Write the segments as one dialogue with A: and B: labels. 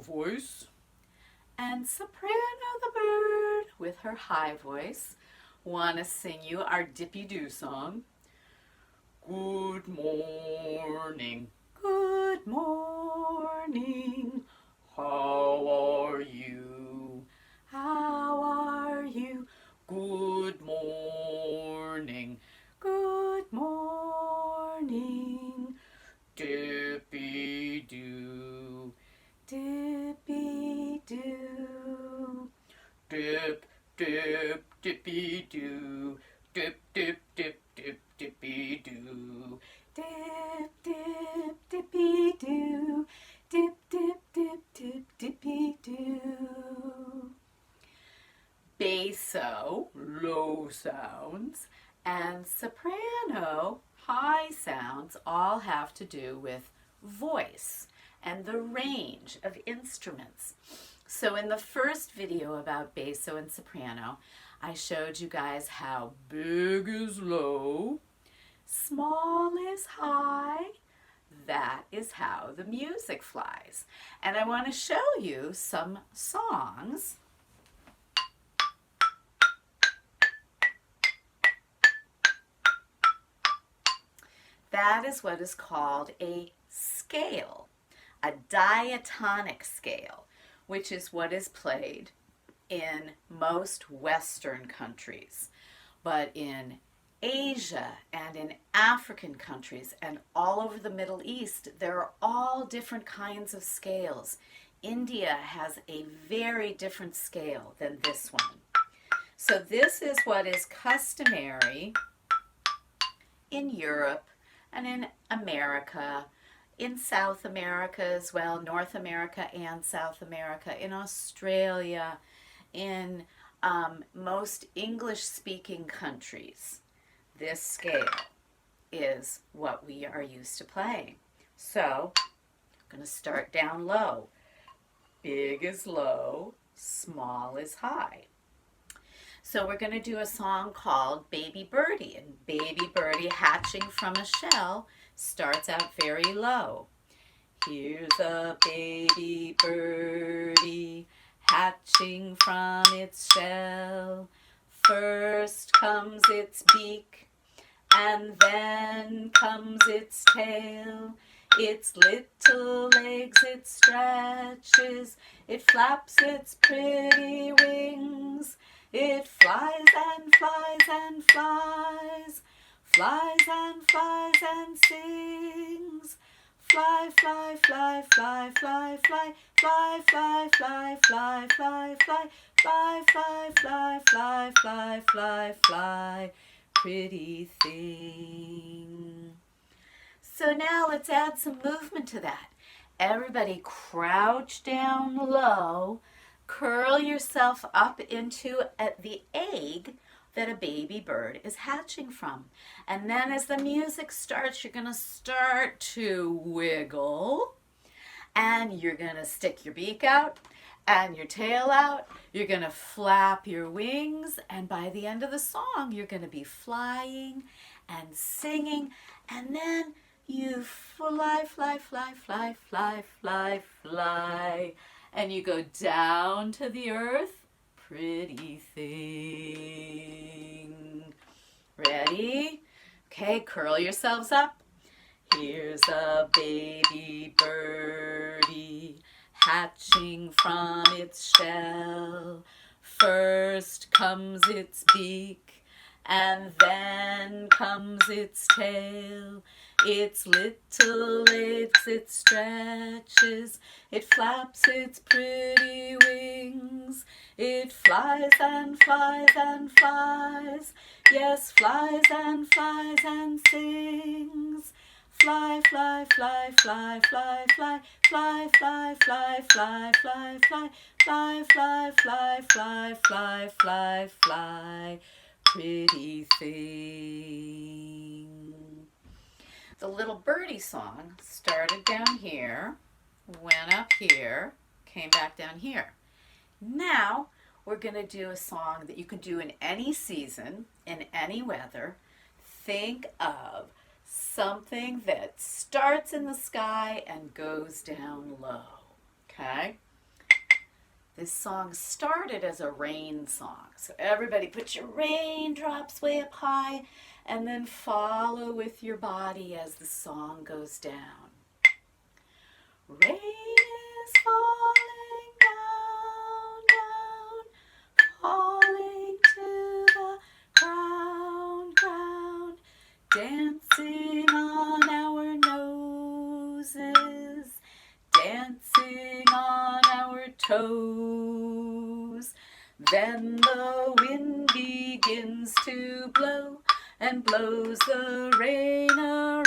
A: voice, and Soprano the bird with her high voice want to sing you our Dipidu song. Good morning, good morning, how are you? How are you? Good morning, good morning, Dipidu, Dipidu, dip, dip, Dipidu, dip, dip, dip, dip, Dipidu, dip, dip, Dipidu, dip, dip, dip, dip, Dipidu. Basso, low sounds, and soprano, high sounds, all have to do with voice and the range of instruments. So in the first video about basso and soprano, I showed you guys how big is low, small is high. That is how the music flies. And I want to show you some songs. That is what is called a scale, a diatonic scale, which is what is played in most Western countries. But in Asia and in African countries and all over the Middle East, there are all different kinds of scales. India has a very different scale than this one. So this is what is customary in Europe and in America, in South America as well, North America and South America, in Australia, in most English-speaking countries. This scale is what we are used to playing. So, I'm going to start down low. Big is low, small is high. So we're going to do a song called Baby Birdie. And Baby Birdie hatching from a shell starts out very low. Here's a baby birdie hatching from its shell. First comes its beak, and then comes its tail. Its little legs it stretches, it flaps its pretty wings. It flies and flies and flies, flies and flies and sings. Fly, fly, fly, fly, fly, fly, fly, fly, fly, fly, fly, fly, fly, fly, fly, fly, fly, fly, fly, pretty thing. So now let's add some movement to that. Everybody crouch down low. Curl yourself up into the egg that a baby bird is hatching from. And then as the music starts, you're going to start to wiggle. And you're going to stick your beak out and your tail out. You're going to flap your wings. And by the end of the song, you're going to be flying and singing. And then you fly, fly, fly, fly, fly, fly, fly. And you go down to the earth, pretty thing. Ready? Okay, curl yourselves up. Here's a baby birdie hatching from its shell. First comes its beak, and then comes its tail. Its little legs it stretches, it flaps its pretty wings. It flies and flies and flies, yes, flies and flies and sings. Fly, fly, fly, fly, fly, fly, fly, fly, fly, fly, fly, fly, fly, fly, fly, fly, fly, fly, fly, pretty thing. The little birdie song started down here, went up here, came back down here. Now we're going to do a song that you can do in any season, in any weather. Think of something that starts in the sky and goes down low. Okay? this song started as a rain song. So everybody put your raindrops way up high and then follow with your body as the song goes down. Rain is falling down, down, falling to the ground, dancing on our noses, dancing on our toes. Then the wind begins to blow and blows the rain around,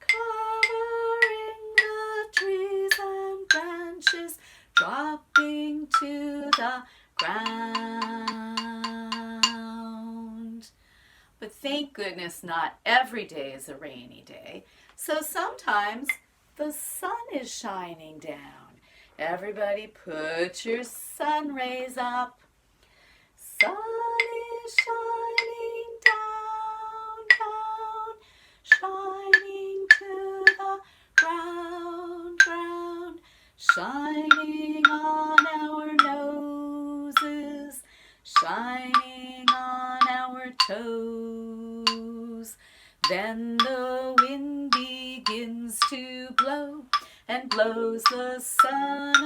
A: covering the trees and branches, dropping to the ground. But thank goodness not every day is a rainy day. So sometimes the sun is shining down. Everybody put your sun rays up. Sun is shining down, down, shining to the ground, shining on our noses, shining on our toes. Then the wind begins to blow and blows the sun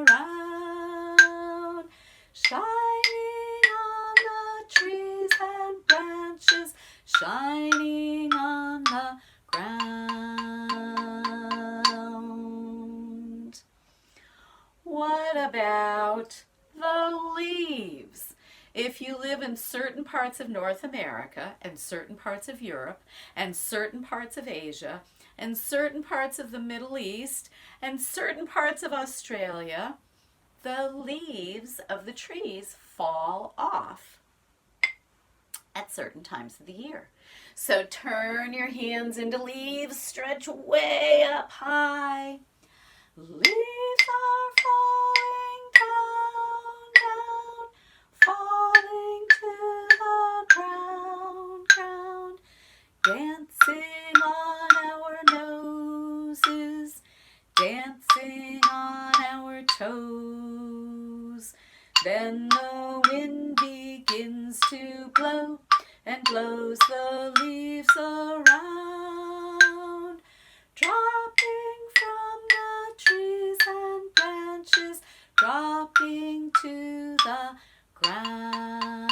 A: around, shining on the trees and branches, shining on the ground. What about the leaves? If you live in certain parts of North America and certain parts of Europe and certain parts of Asia and certain parts of the Middle East and certain parts of Australia, the leaves of the trees fall off at certain times of the year. So turn your hands into leaves, stretch way up high. Leaves are falling down, falling to the ground, dancing on our noses, dancing on our toes. Then the wind begins to blow and blows the leaves around, dropping from the trees and branches, dropping to the ground.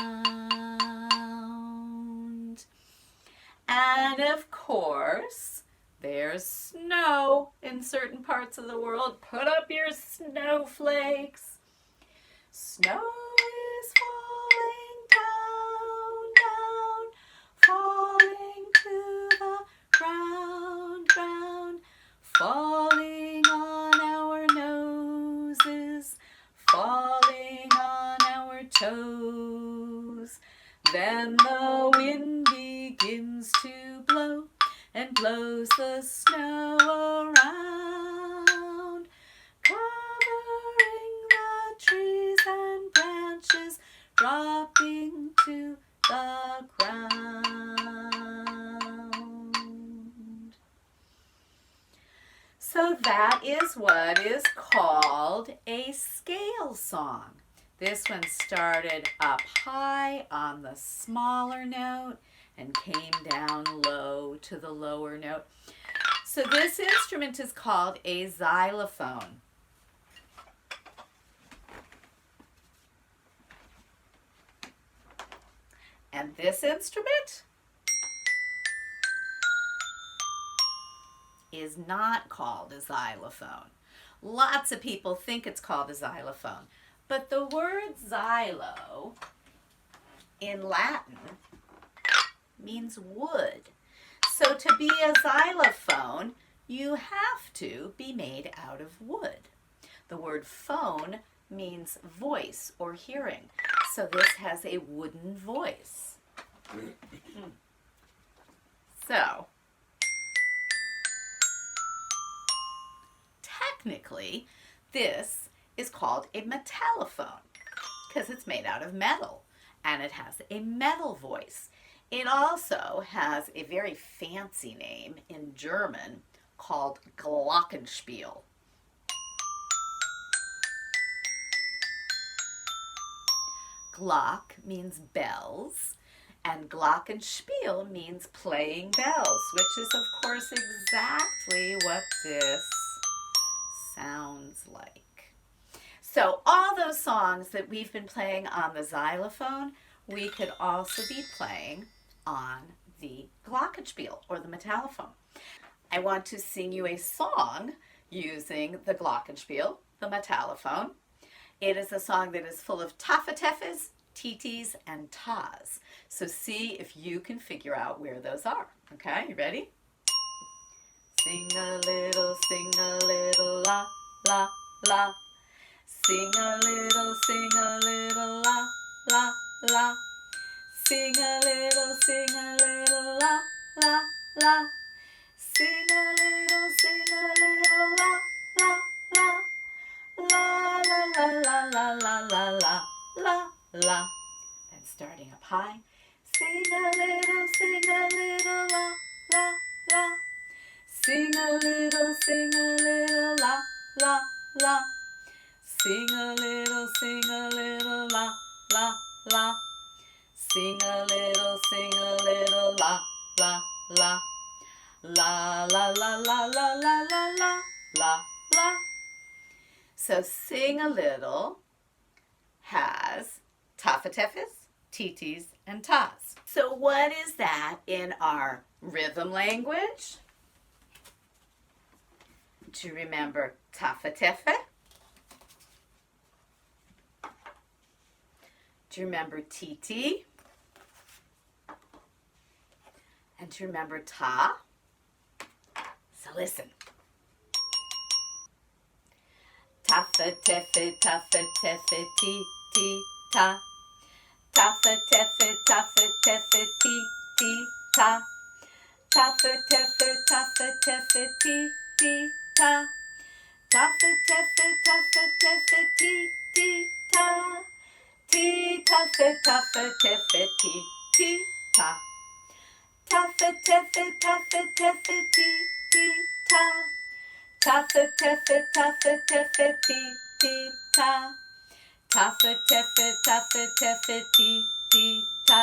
A: And of course, there's snow in certain parts of the world. Put up your snowflakes. Snow is falling down, falling to the ground, falling on our noses, falling on our toes. Then the wind begins to blow and blows the snow around, covering the trees and branches, dropping to the ground. So that is what is called a scale song. This one started up high on the smaller note and came down low to the lower note. So this instrument is called a xylophone. And this instrument is not called a xylophone. Lots of people think it's called a xylophone, but the word xylo in Latin means wood. So to be a xylophone, you have to be made out of wood. The word phone means voice or hearing. So this has a wooden voice. So, technically, this is called a metallophone because it's made out of metal and it has a metal voice. It also has a very fancy name in German called Glockenspiel. Glock means bells, and glockenspiel means playing bells, which is, of course, exactly what this sounds like. So all those songs that we've been playing on the xylophone, we could also be playing on the glockenspiel or the metallophone. I want to sing you a song using the glockenspiel, the metallophone. It is a song that is full of tafatefes, titis, and tas. So see if you can figure out where those are. Okay, you ready? Sing a little, la, la, la. Sing a little, la, la, la. Sing a little, la, la, la. Sing a little, la, la, la. La, la, la, la, la, la, la, la, la. And starting up high. Sing a little, la, la, la. Sing a little, la, la, la. Sing a little, la, la, la. Sing a little, la, la, la. La, la, la, la, la, la, la, la, la, la. So sing a little has tafatefes, titis, and tas. So what is that in our rhythm language? Do you remember tafatefe? Do you remember titi? And do you remember ta? So listen. Tafa-tefe, ti, ti, ta. Tafa-tefe, ti, ta. Tafa-tefe, ti, ti, ta. Tafa-tefe, ti, ta. Ti, tafa-tefe, ti, ta. Tafa-tefe, ti, ta. Tafa-tefe, ti, ta. Tafa-tefe, ti, ta.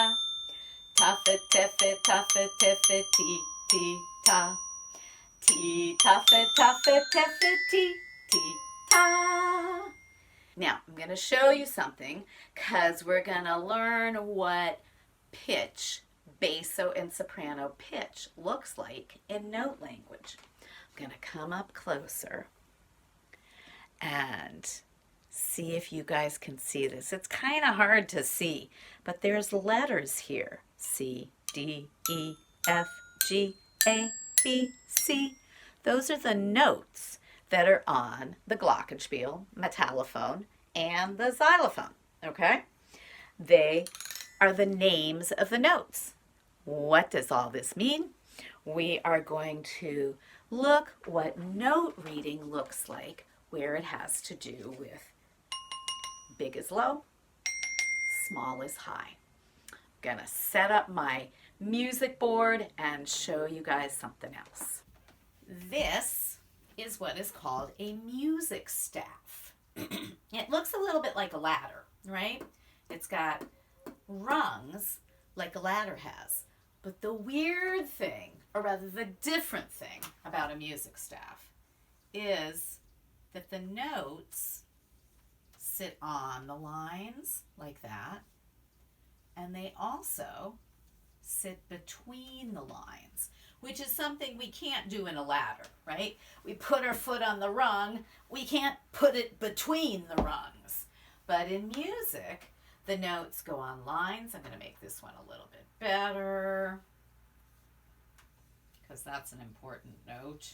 A: Tafa-tefe, ti, ta. Ti, tafa-tefe, ti, ta. Now, I'm going to show you something because we're going to learn what pitch, basso and soprano pitch, looks like in note language. I'm going to come up closer and see if you guys can see this. It's kind of hard to see, but there's letters here. C, D, E, F, G, A, B, C. Those are the notes that are on the glockenspiel, metallophone, and the xylophone, okay? They are the names of the notes. What does all this mean? We are going to look what note reading looks like where it has to do with big is low, small is high. I'm gonna set up my music board and show you guys something else. This is what is called a music staff. It looks a little bit like a ladder, right? It's got rungs like a ladder has. But the weird thing, or rather the different thing about a music staff is that the notes sit on the lines like that, and they also sit between the lines, which is something we can't do in a ladder, right? We put our foot on the rung, we can't put it between the rungs. But in music, the notes go on lines. I'm going to make this one a little bit better because that's an important note.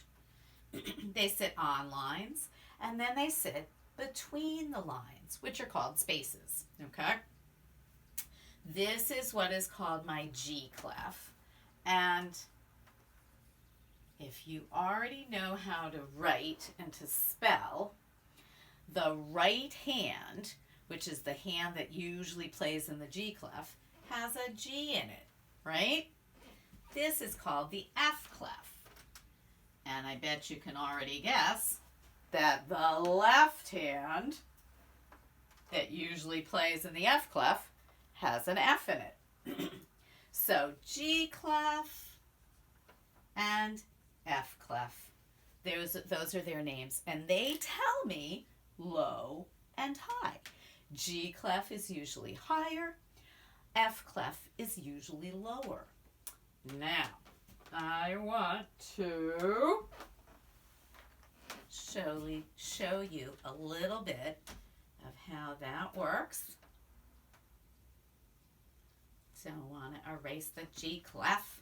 A: They sit on lines, and then they sit between the lines, which are called spaces, okay? This is what is called my G clef, and if you already know how to write and to spell, the right hand, which is the hand that usually plays in the G clef, has a G in it, right? This is called the F clef. And I bet you can already guess that the left hand that usually plays in the F clef has an F in it. So G clef and F clef. Those are their names. And they tell me low and high. G clef is usually higher. F clef is usually lower. Now, I want to show you a little bit of how that works. Don't want to erase the G clef.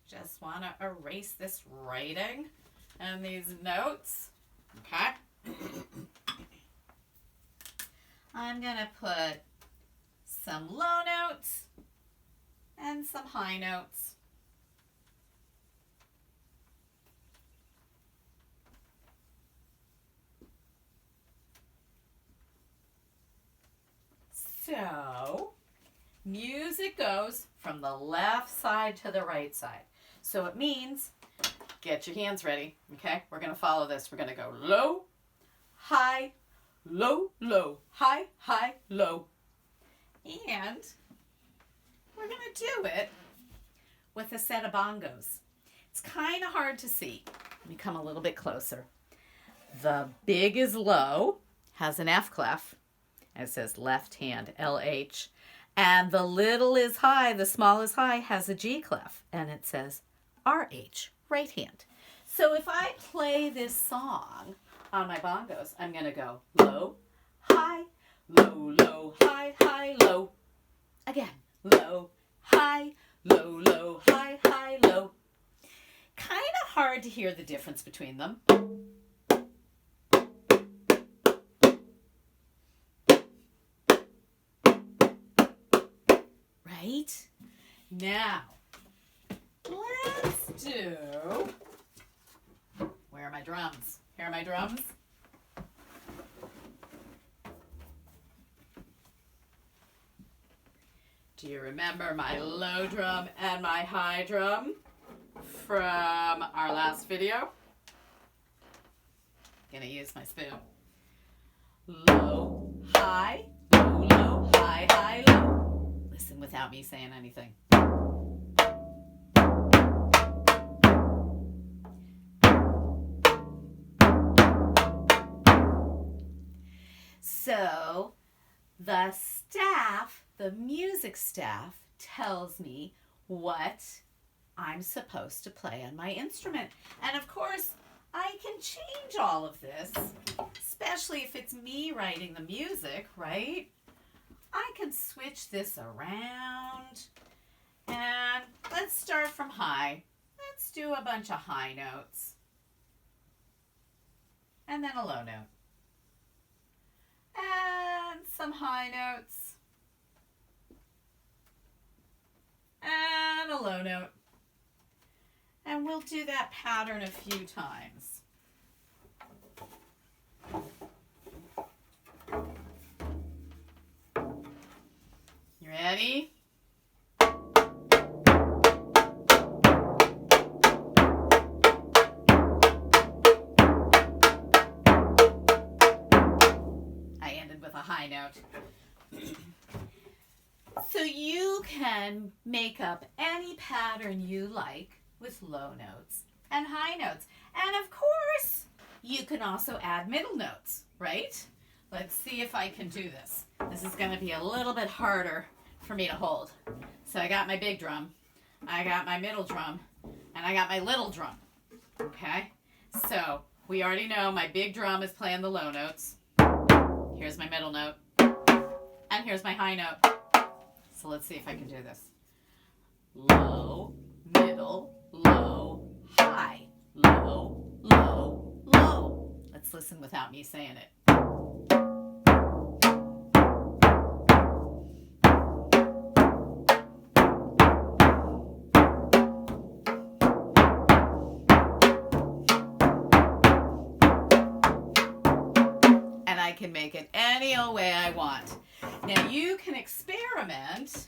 A: Just want to erase this writing and these notes. Okay. I'm going to put some low notes and some high notes. So, music goes from the left side to the right side. So it means, get your hands ready, okay? We're going to follow this. We're going to go low, high, low, low, high, high, low. And we're going to do it with a set of bongos. It's kind of hard to see. Let me come a little bit closer. The big is low, has an F clef. It says left hand, LH. And the little is high, the small is high, has a G clef. And it says RH, right hand. So if I play this song on my bongos, I'm going to go low, high, low, low, high, high, low. Again, low, high, low, low, high, high, low. Kind of hard to hear the difference between them. Right? Now, let's do, where are my drums? Here are my drums. Do you remember my low drum and my high drum from our last video? Gonna use my spoon. Low, high, low, low, high, high, low. Listen without me saying anything. So the staff, the music staff, tells me what I'm supposed to play on my instrument. And of course, I can change all of this, especially if it's me writing the music, right? I can switch this around. And let's start from high. Let's do a bunch of high notes. And then a low note. And some high notes. And a low note. And we'll do that pattern a few times. You ready? I ended with a high note. So you can make up any pattern you like with low notes and high notes. And of course, you can also add middle notes, right? Let's see if I can do this. This is going to be a little bit harder for me to hold. So I got my big drum, I got my middle drum, and I got my little drum. Okay? So we already know my big drum is playing the low notes. Here's my middle note. And here's my high note. So let's see if I can do this. Low, middle, low, high, low, low, low. Let's listen without me saying it. And I can make it any old way I want. Now you can experiment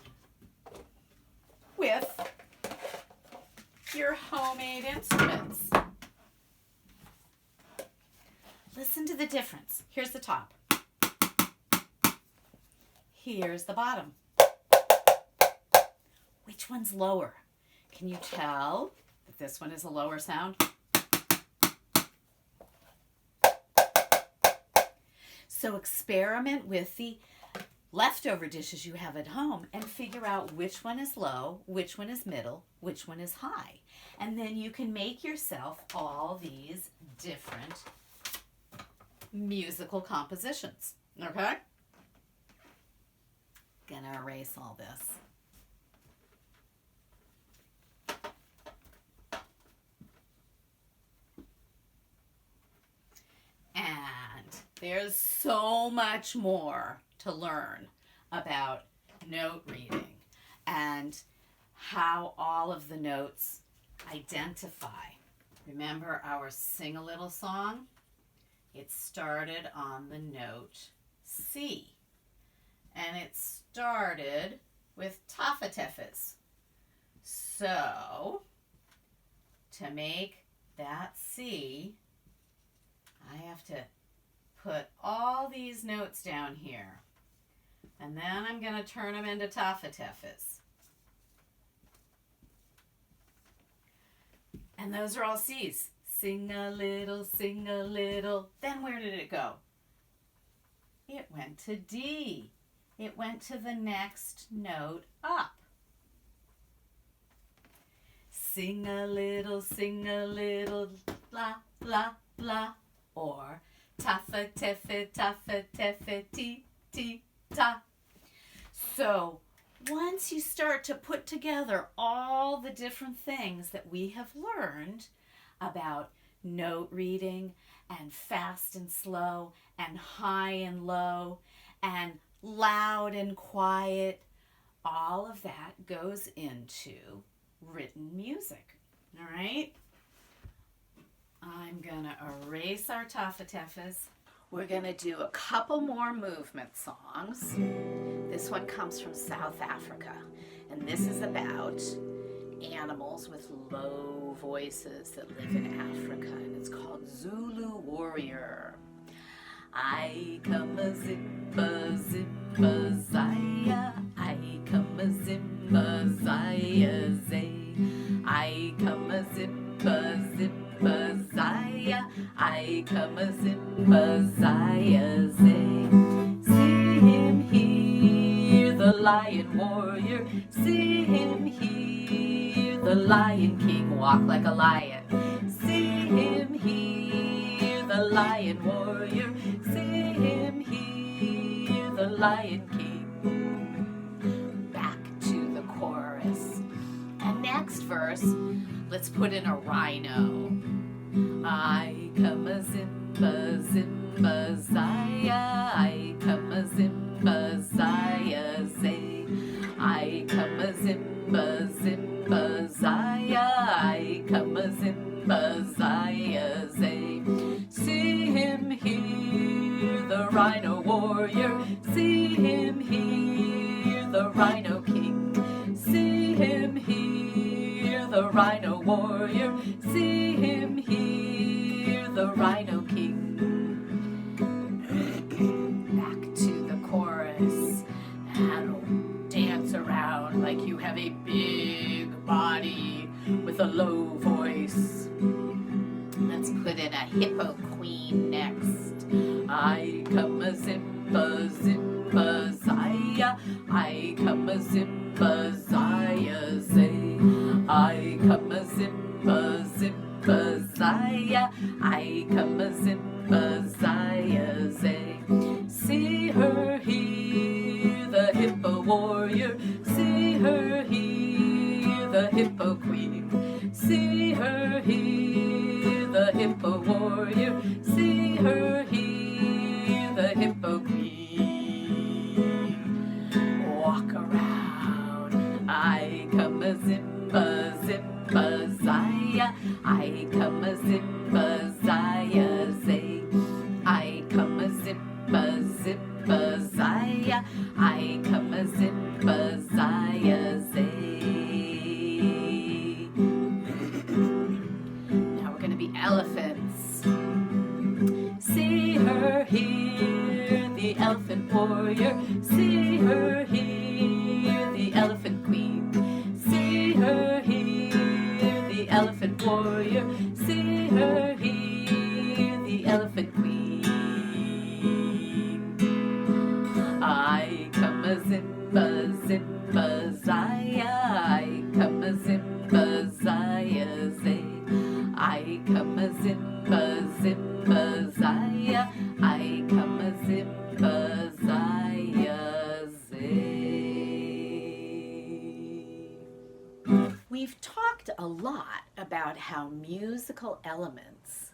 A: with your homemade instruments. Listen to the difference. Here's the top. Here's the bottom. which one's lower? Can you tell that this one is a lower sound? So experiment with the leftover dishes you have at home and figure out which one is low, which one is middle, which one is high. And then you can make yourself all these different musical compositions. Okay? Gonna erase all this. And there's so much more to learn about note reading and how all of the notes identify. Remember our Sing a Little song? It started on the note C. And it started with tafatefes. So, to make that C, I have to put all these notes down here. And then I'm going to turn them into tafatefes. And those are all C's. Sing a little, sing a little. Then where did it go? It went to D. It went to the next note up. Sing a little, la, la, la. Or tafatefe, tafatefe, ti, ti, ta. So once you start to put together all the different things that we have learned about note reading and fast and slow and high and low and loud and quiet, all of that goes into written music. All right? I'm going to erase our tafatefes. We're going to do a couple more movement songs. This one comes from South Africa, and this is about animals with low voices that live in Africa, and it's called Zulu Warrior. I come a zimba, zimba, zaya. I come a zimba, zaya, zay. I come a zimba, zimba, zaya. I come a zimba, zaya, zay. See him here, the lion warrior. See him here, the lion king. Walk like a lion. See him here, the lion warrior. See him here, the lion king. Back to the chorus. And next verse, let's put in a rhino. I come a zimba, zimba, zaya. I come a zimba, zaya, zay. I come a zimba, zimba, zaya. I come a zimba, zaya, zay. See him here, the rhino warrior. See him here, the rhino king. See him here, the rhino warrior. See him here, the rhino king. Back to the chorus. And dance around like you have a big body with a low voice. Let's put in a hippo queen next. I come a zimba, zimba, zaya. I come a zimba, zaya, zay. I come a zimba, zimba, zaya. I come a zimba, zaya, zay. See her here, the hippo warrior. See her here, the hippo queen. See her here, the hippo warrior. See her here, the hippo queen. Walk around. I come a zimba, zimba, zaya. I come a zimba, zaya, zay. I come a zimba, zimba, zaya. I come a zimba, zaya, zay. Now we're going to be elephants. See her here, the elephant warrior. See her here, the elephant queen. warrior. See her here, the elephant queen. I come a zimba, zimba, zaya. I come a zimba, zaya, zay. I come a zimba, zimba, zaya. I come a zimba, zaya, zay. We've talked a lot about how musical elements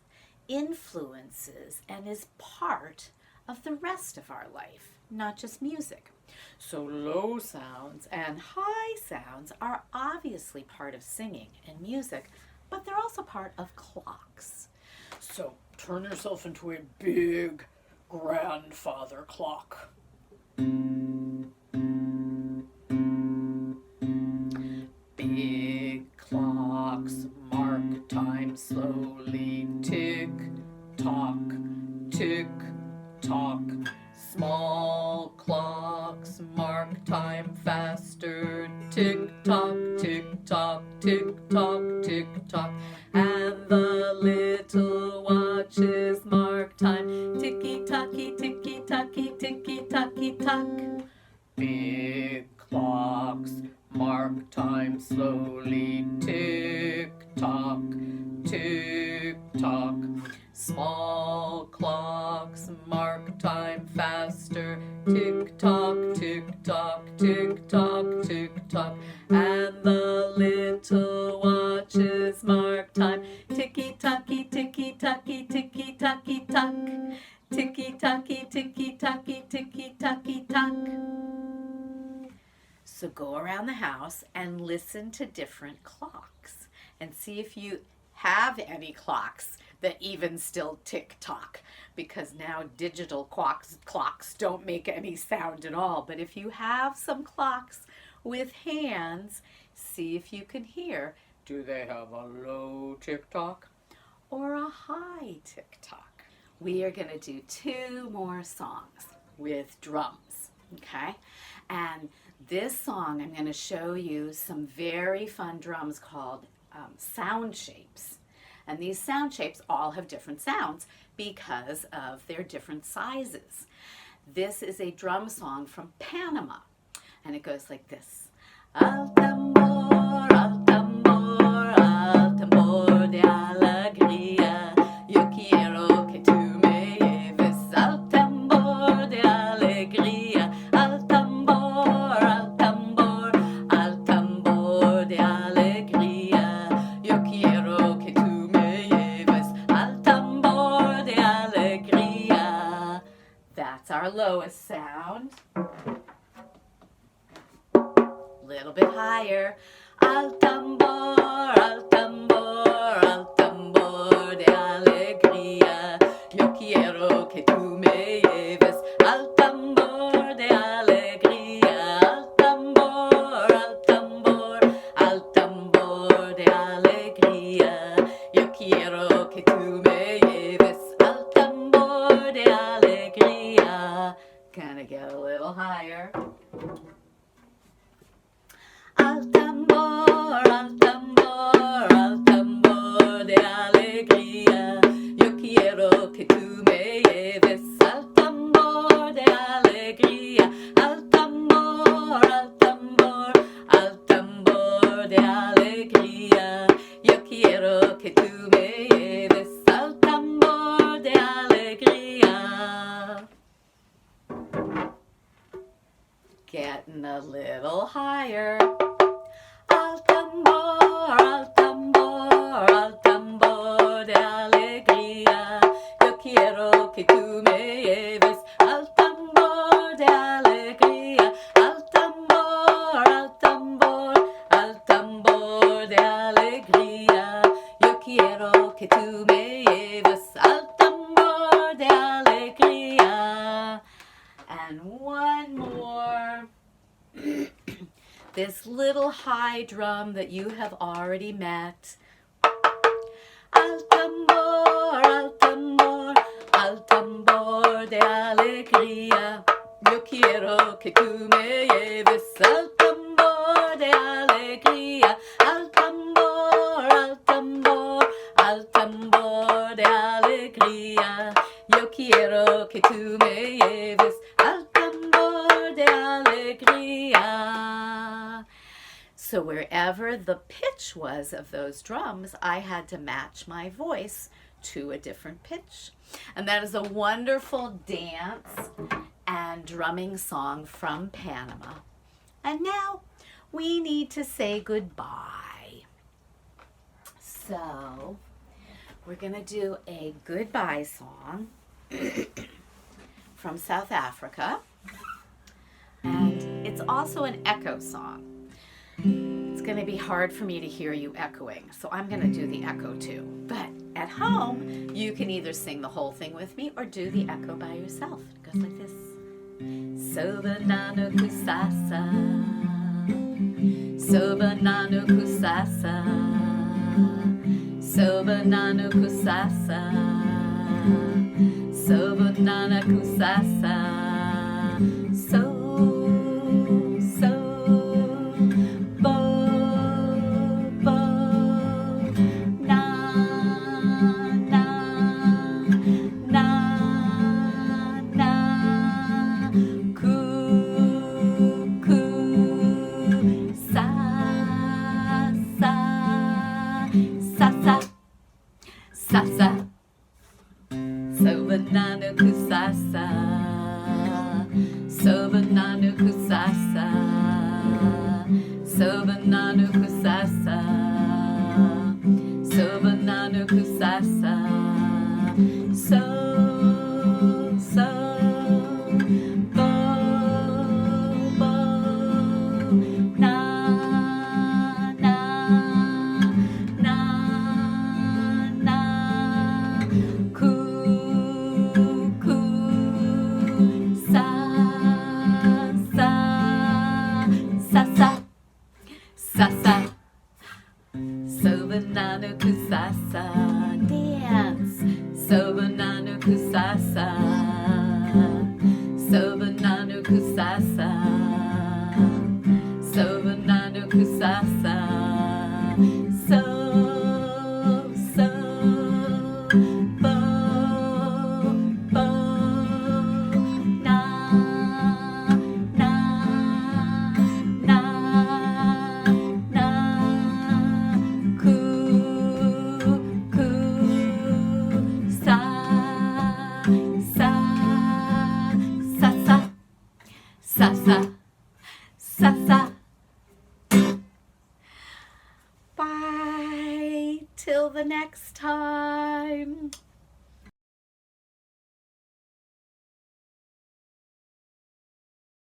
A: influences and is part of the rest of our life, not just music. So low sounds and high sounds are obviously part of singing and music, but they're also part of clocks. So turn yourself into a big grandfather clock. Big clocks mark time slowly. Tick tock, tick tock. Small clocks mark time faster. Tick tock, tick tock, tick tock, tick tock. And the little watches mark time. Ticky tocky, ticky tocky, ticky tocky tock. Big clocks mark time slowly. Tick tock, tick tock. Small clocks mark time faster. Tick tock, tick tock, tick tock, tick tock. And the little watches mark time. Ticky tocky, ticky tocky, ticky tocky tock. Ticky tocky, ticky tocky, ticky tocky tock. So go around the house and listen to different clocks and see if you have any clocks that even still tick-tock, because now digital clocks don't make any sound at all. But if you have some clocks with hands, see if you can hear, do they have a low tick-tock or a high tick-tock? We are going to do 2 more songs with drums, okay? And this song, I'm going to show you some very fun drums called sound shapes. And these sound shapes all have different sounds because of their different sizes. This is a drum song from Panama, and it goes like this. Al tambor, al tambor, al tambor de alegría, yo quiero que tú me lleves al tambor de alegría, al tambor, al tambor, al tambor de alegría, yo quiero que tú That's our lowest sound. Little bit higher. Al tambor, al tambor, al tambor de alegría. Yo quiero que tú me lleves al tambor de alegría. Al tambor, al tambor, al tambor de alegría. Yo quiero que tú me lleves al tambor de alegría. Gonna get a little higher. Al tambor, al tambor, al tambor de alegría. Yo quiero que tú me lleves al tambor de alegría. Al tambor, al tambor, al tambor de alegría. Yo quiero que tú me lleves al tambor de alegría. Getting a little higher. Al tambor, al tambor, al tambor de alegría. Yo quiero que tú me lleves al tambor de alegría. Al tambor, al tambor, al tambor de alegría. Yo quiero que tú me lleves al tambor de alegría. And one more. This little high drum that you have already met. Al tambor, al tambor, al tambor de alegría. Yo quiero que tú me lleves al tambor de alegría. Al tambor, al tambor. alegría. Yo quiero que tú me lleves al tambor de alegría. So wherever the pitch was of those drums, I had to match my voice to a different pitch. And that is a wonderful dance and drumming song from Panama. And now we need to say goodbye. So we're going to do a goodbye song from South Africa. And it's also an echo song. It's going to be hard for me to hear you echoing, so I'm going to do the echo too. But at home, you can either sing the whole thing with me or do the echo by yourself. It goes like this. Sobonana Kusasa, Sobonana Kusasa, Sobonana Kusasa, Sobonana Kusasa, Kusasa, Sobonana Kusasa, Sobonana Kusasa, Sobonana Kusasa, Sobonana Kusasa, Sasa, Sobonana Kusasa, dance. Sobonana Kusasa, Sobonana Kusasa, Sobonana Kusasa, Sasa, Sasa. Bye till the next time.